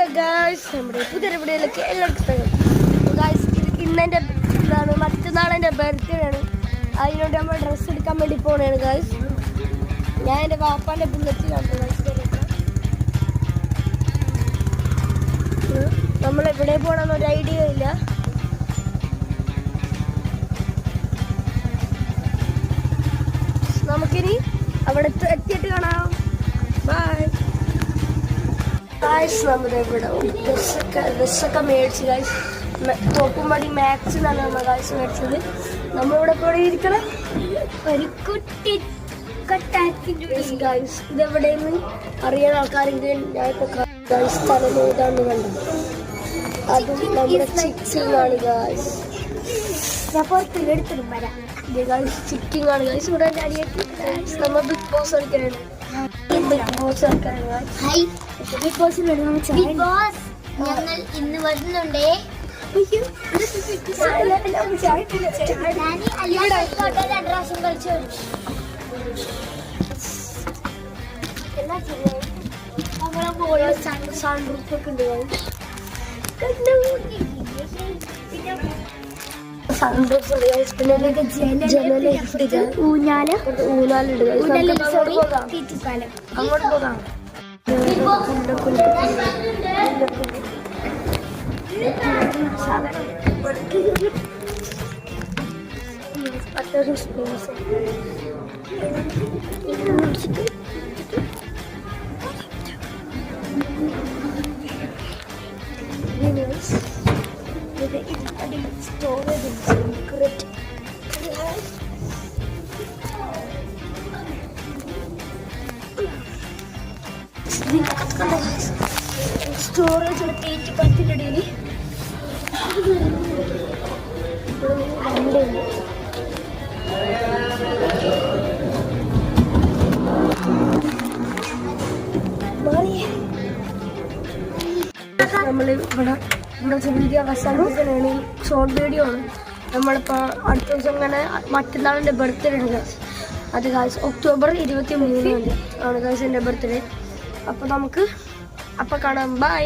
നമ്മുടെ പുതിയ വീഡിയോയിലേക്ക് എല്ലാവർക്കും ഗായ്സ് ഇന്നെൻ്റെ മറ്റന്നാൾ എൻ്റെ ബർത്ത്ഡേ ആണ്. അതിനോട് നമ്മൾ ഡ്രസ്സ് എടുക്കാൻ വേണ്ടി പോകണതാണ് ഗായ്സ്. ഞാൻ എൻ്റെ വാപ്പാൻ്റെ ബുള്ളറ്റിലാണ് നമ്മൾ എവിടെ പോകണമെന്ന് ഒരു ഐഡിയ ഇല്ല. നമുക്കിനി അവിടെ എത്തിയിട്ട് കാണാം. Bye guys. നമ്മുടെ ഇവിടെ ഡ്രസ്സൊക്കെ മേടിച്ച് ഗായ്സ്. തോപ്പുംപടി മാക്സിനാണ് നമ്മൾ ഗായ്സ് മേടിച്ചത്. നമ്മളിവിടെ കൂടെ ഇരിക്കണം ഒരു കുട്ടി ഗായ്സ്. ഇതെവിടെയെന്ന് അറിയാൻ ആൾക്കാരെങ്കിലും ഞാൻ ഇപ്പോൾ ഗായ്സ് സ്ഥലം ഏതാണ്ട് കണ്ടു. അതും നമ്മുടെ ചിക്കിങ് ആണ് ഗായ്സ്. ഞാൻ പുറത്തെടുത്തിടും വരാം. ചിക്കിങ് ആണ് ഗായ്സ്. ഇവിടെ അടിയേക്ക് നമ്മൾ ബിഗ് ബോസ് കളിക്കാനാണ്. ഞങ്ങൾ ഇന്ന് വരുന്നുണ്ടേ. പ്രാവശ്യം കളിച്ചു സൺറൂഫൊക്കെ ഉണ്ട്. ഊഞ്ഞാലുണ്ട്. അങ്ങോട്ട് പോകാം. സ്റ്റോറേജ് തേറ്റി പത്തിൻ്റെ ഇടയിൽ നമ്മൾ ഇവിടെ വീഡിയോ അവസാനിപ്പിക്കണേ. ഷോർട്ട് വീഡിയോ ആണ്. നമ്മളിപ്പോൾ അടുത്ത ദിവസം ഇങ്ങനെ മറ്റന്നാളിൻ്റെ ബർത്ത്ഡേ ആണ് ഗായ്സ്. അത് ഗായ്സ് ഒക്ടോബർ 23 ആണ് ഗായ്സ് എൻ്റെ ബർത്ത്ഡേ. അപ്പോൾ നമുക്ക് അപ്പോൾ കാണാം. ബൈ.